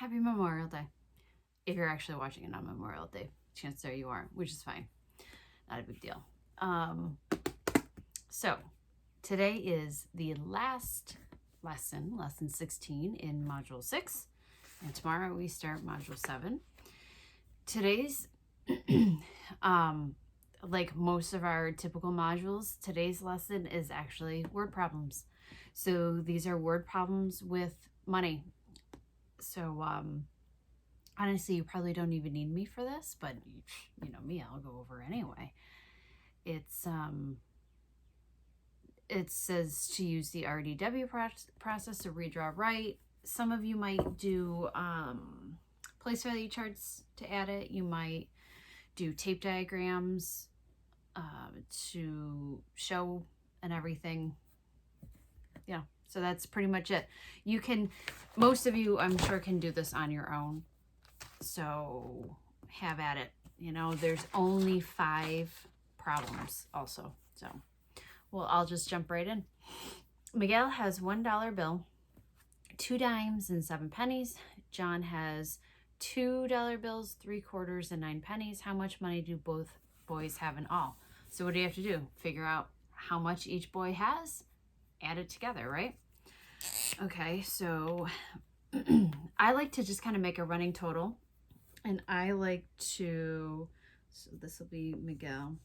Happy Memorial Day. If you're actually watching it on Memorial Day, chances are you aren't, which is fine. Not a big deal. So today is the last lesson 16 in Module 6. And tomorrow we start Module 7. Today's, like most of our typical modules, today's lesson is actually word problems. So these are word problems with money. So, honestly, you probably don't even need me for this, but you know me, I'll go over anyway. It says to use the RDW process to redraw right. Some of you might do place value charts to add it. You might do tape diagrams to show and everything. Yeah, so that's pretty much it. You can, most of you I'm sure can do this on your own. So have at it. You know, there's only 5 problems also. So, well, I'll just jump right in. Miguel has $1 bill, 2 dimes and 7 pennies. John has $2 bills, 3 quarters and 9 pennies. How much money do both boys have in all? So what do you have to do? Figure out how much each boy has, add it together, right? Okay, so I like to just kind of make a running total. And I like to, so this will be Miguel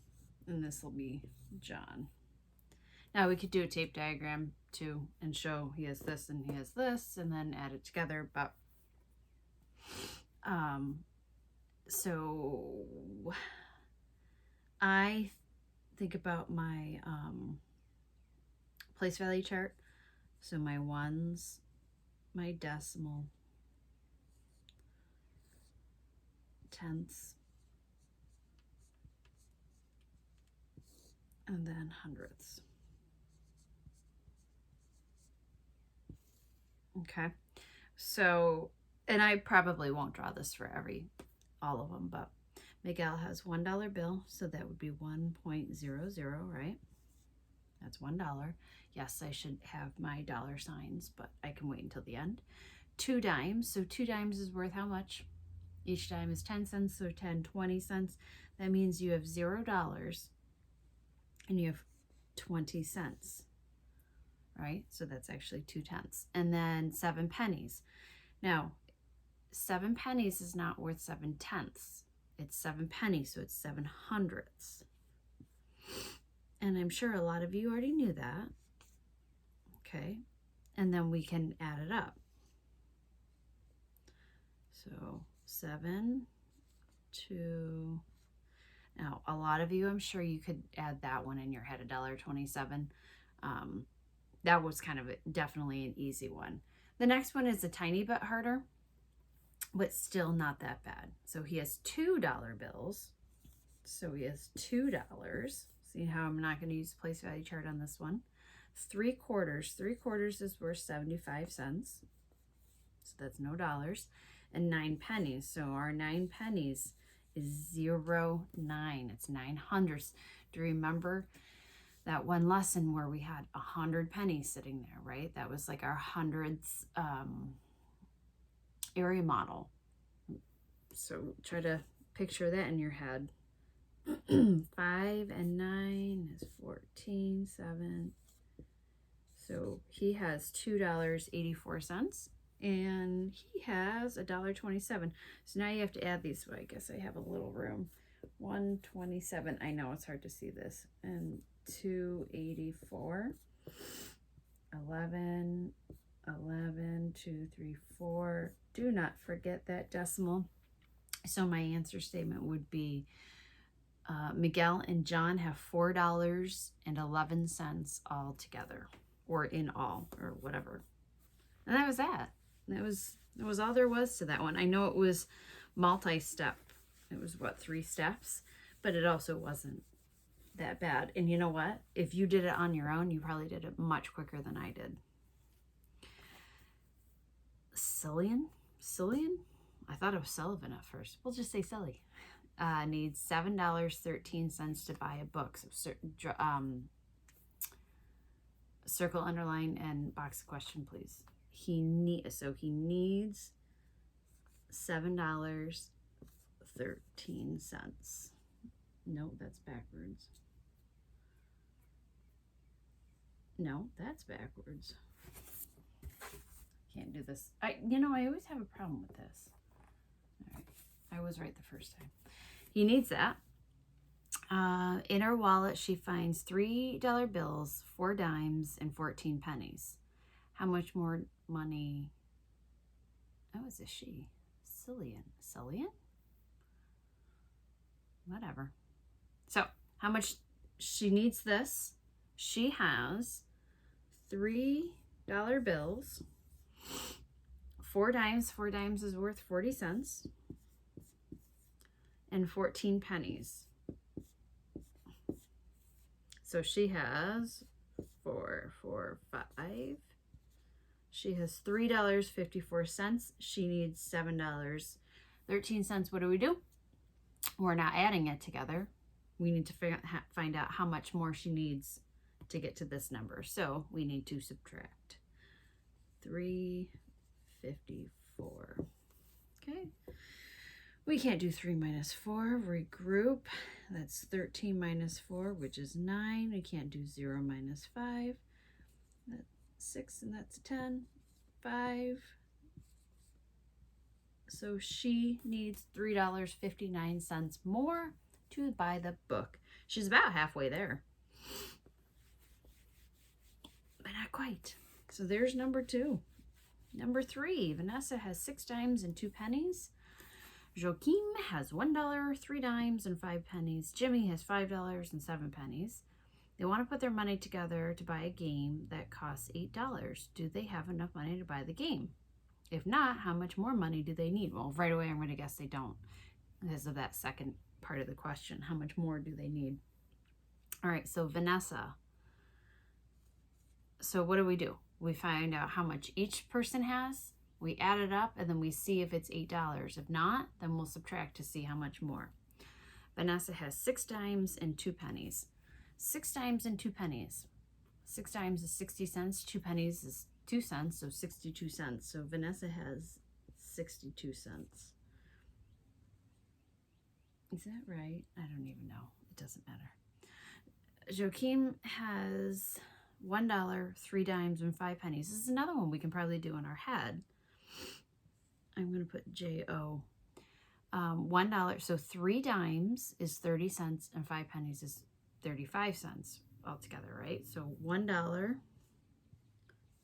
and this will be John. Now we could do a tape diagram too and show he has this and he has this and then add it together. But so I think about my place value chart. So my ones, my decimal, tenths, and then hundredths. Okay, so, and I probably won't draw this for all of them, but Miguel has $1 bill, so that would be 1.00, right? That's $1. Yes, I should have my dollar signs, but I can wait until the end. 2 dimes, so 2 dimes is worth how much? Each dime is 10 cents, so 10, 20 cents. That means you have $0 and you have 20 cents, right? So that's actually 2 tenths. And then 7 pennies. Now, 7 pennies is not worth 7 tenths. It's 7 pennies, so it's 7 hundredths. And I'm sure a lot of you already knew that. Okay, and then we can add it up. So 7, 2. Now, a lot of you, I'm sure you could add that one in your head, $1.27. That was kind of definitely an easy one. The next one is a tiny bit harder, but still not that bad. So he has $2 bills. So he has $2. See how I'm not going to use place value chart on this one. 3 quarters. 3 quarters is worth 75 cents. So that's no dollars. And 9 pennies. So our 9 pennies is 0.9. It's 9 hundredths. Do you remember that one lesson where we had 100 pennies sitting there, right? That was like our hundredths area model. So try to picture that in your head. 5 and 9 is 14, 7. So he has $2.84 and he has $1.27. So now you have to add these. So I guess I have a little room. 127. I know it's hard to see this. And 284. 11, 11, 2, 3, 4. Do not forget that decimal. So my answer statement would be Miguel and John have $4.11 all together, or in all, or whatever. And that was that. That was all there was to that one. I know it was multi-step. It was, what, 3 steps? But it also wasn't that bad. And you know what? If you did it on your own, you probably did it much quicker than I did. Cillian? I thought it was Sullivan at first. We'll just say Silly. Needs $7.13 to buy a book. So, circle, underline, and box a question, please. He needs $7.13. No, that's backwards. No, that's backwards. Can't do this. I always have a problem with this. All right. I was right the first time. He needs that. In her wallet, she finds $3 bills, 4 dimes, and 14 pennies. How much more money? Oh, is this she? Cillian? Whatever. So, how much she needs this? She has $3 bills, 4 dimes. 4 dimes is worth 40 cents. And 14 pennies. So she has 4, 5. She has $3.54. She needs $7.13. What do we do? We're not adding it together. We need to find out how much more she needs to get to this number. So we need to subtract $3.54. Okay. We can't do 3 minus 4. Regroup. That's 13 minus 4, which is 9. We can't do 0 minus 5. That's 6, and that's 10. 5. So she needs $3.59 more to buy the book. She's about halfway there. But not quite. So there's number 2. Number 3, Vanessa has 6 dimes and 2 pennies. Joachim has $1, 3 dimes, and 5 pennies. Jimmy has $5 and 7 pennies. They want to put their money together to buy a game that costs $8. Do they have enough money to buy the game? If not, how much more money do they need? Well, right away, I'm going to guess they don't because of that second part of the question. How much more do they need? All right, so Vanessa. So what do? We find out how much each person has. We add it up, and then we see if it's $8. If not, then we'll subtract to see how much more. Vanessa has 6 dimes and 2 pennies. 6 dimes and 2 pennies. 6 dimes is 60 cents. 2 pennies is 2 cents, so 62 cents. So Vanessa has 62 cents. Is that right? I don't even know. It doesn't matter. Joachim has $1, 3 dimes, and 5 pennies. This is another one we can probably do in our head. I'm going to put J-O. $1, so 3 dimes is 30 cents and 5 pennies is 35 cents altogether, right? So $1,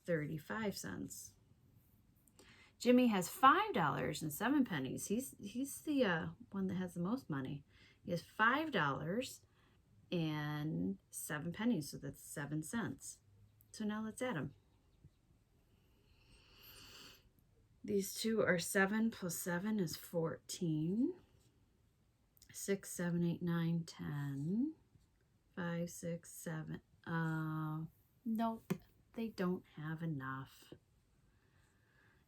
35 cents. Jimmy has $5 and 7 pennies. He's the one that has the most money. He has $5 and 7 pennies, so that's 7 cents. So now let's add them. These two are 7 plus 7 is 14. 6, 7, 8, 9, 10. 5, 6, 7. Nope, they don't have enough.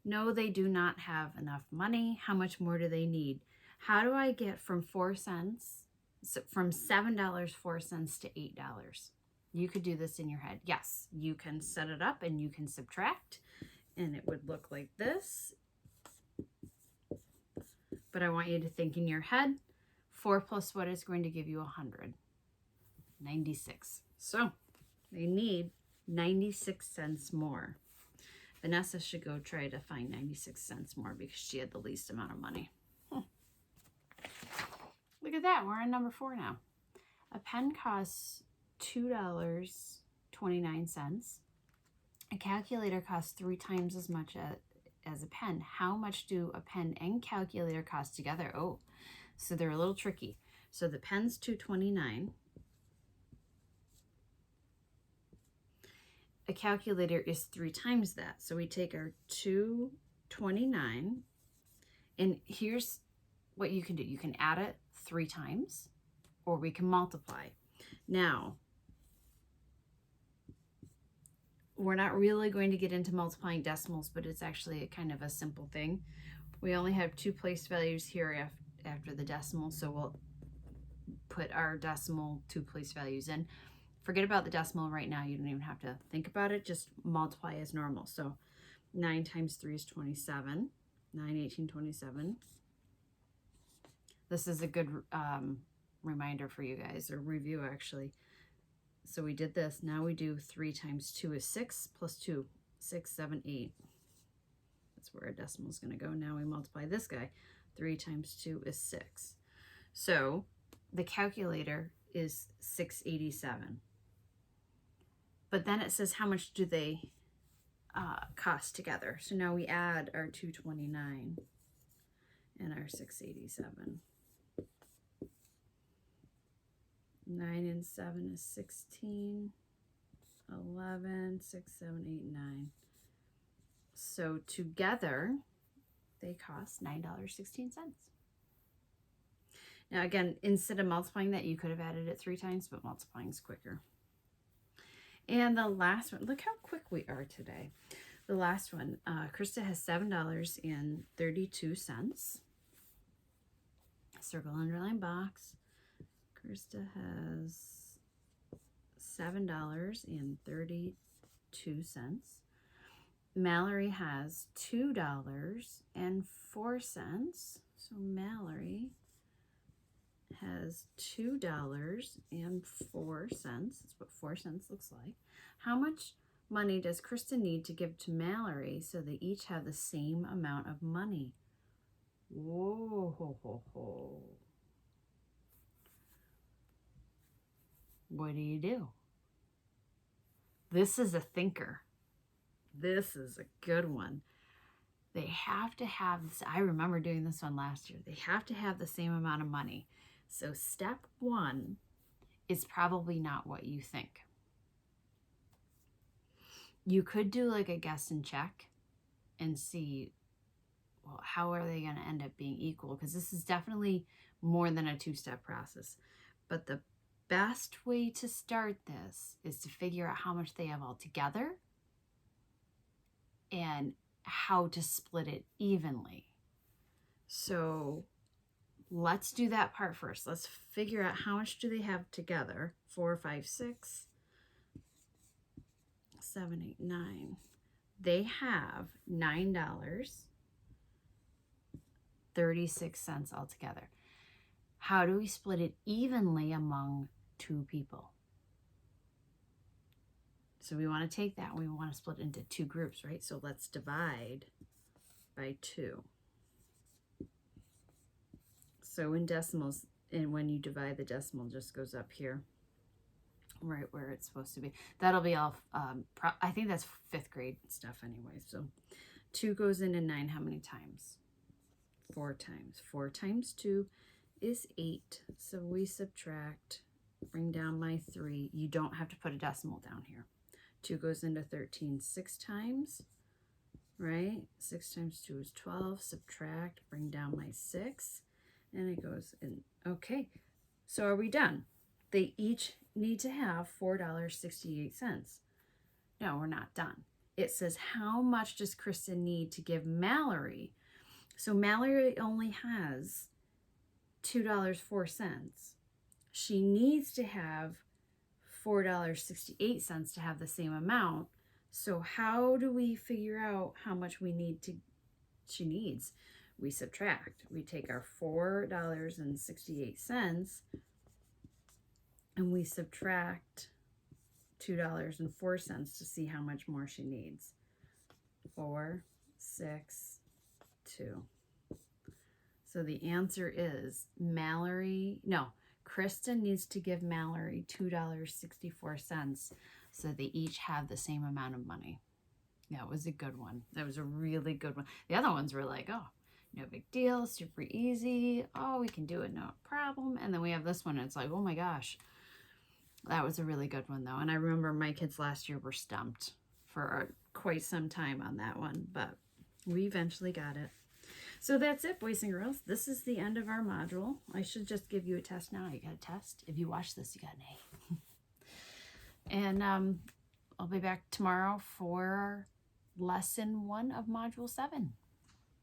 No, they do not have enough money. How much more do they need? How do I get from 4 cents, from $7.04 to $8? You could do this in your head. Yes, you can set it up and you can subtract. And it would look like this. But I want you to think in your head, 4 plus what is going to give you 100? 96. So they need 96 cents more. Vanessa should go try to find 96 cents more because she had the least amount of money. Look at that. We're on number 4 now. A pen costs $2.29. A calculator costs 3 times as much as a pen. How much do a pen and calculator cost together? Oh, so they're a little tricky. So the pen's $2.29. A calculator is 3 times that. So we take our $2.29, and here's what you can do. You can add it 3 times, or we can multiply. Now, we're not really going to get into multiplying decimals, but it's actually a kind of a simple thing. We only have 2 place values here after the decimal, so we'll put our decimal 2 place values in. Forget about the decimal right now. You don't even have to think about it. Just multiply as normal. So 9 times 3 is 27. 9, 18, 27. This is a good reminder for you guys, or review actually. So we did this. Now we do 3 times 2 is 6 plus 2, 6, 7, 8. That's where our decimal is going to go. Now we multiply this guy. 3 times 2 is 6. So the calculator is 687. But then it says how much do they cost together. So now we add our 229 and our 687. 9 and 7 is 16. 11, 6, 7, 8, 9. So together they cost $9.16. Now again, instead of multiplying that, you could have added it 3 times, but multiplying is quicker. And the last one, look how quick we are today. The last one, Krista has $7.32. Circle, underline, box. Krista has $7.32. Mallory has $2.04. So Mallory has $2.04. That's what 4 cents looks like. How much money does Krista need to give to Mallory so they each have the same amount of money? Whoa, ho, ho, ho. What do? This is a thinker. This is a good one. They have to have this. I remember doing this one last year. They have to have the same amount of money. So step 1 is probably not what you think. You could do like a guess and check and see, well, how are they going to end up being equal? Because this is definitely more than a 2-step process. But the best way to start this is to figure out how much they have all together and how to split it evenly. So let's do that part first. Let's figure out how much do they have together. 4, 5, 6, 7, 8, 9. They have $9.36 altogether. How do we split it evenly among 2 people? So we want to take that and we want to split it into 2 groups, right? So let's divide by 2. So in decimals, and when you divide, the decimal just goes up here, right where it's supposed to be. That'll be all, I think that's 5th grade stuff anyway. So 2 goes into 9 how many times? 4 times. 4 times 2 is 8. So we subtract, bring down my 3. You don't have to put a decimal down here. 2 goes into 13 6 times, right? 6 times 2 is 12. Subtract, bring down my 6. And it goes in. Okay, so are we done? They each need to have $4.68. No, we're not done. It says, how much does Krista need to give Mallory? So Mallory only has $2.04. She needs to have $4.68 to have the same amount. So how do we figure out how much she needs? We subtract. We take our $4.68 and we subtract $2.04 to see how much more she needs. 4, 6, 2. So the answer is Krista needs to give Mallory $2.64 so they each have the same amount of money. That was a good one. That was a really good one. The other ones were like, oh, no big deal, super easy. Oh, we can do it, no problem. And then we have this one, and it's like, oh my gosh. That was a really good one, though. And I remember my kids last year were stumped for quite some time on that one, but we eventually got it. So that's it, boys and girls. This is the end of our module. I should just give you a test now. You got a test. If you watch this, you got an A. And I'll be back tomorrow for lesson 1 of module 7.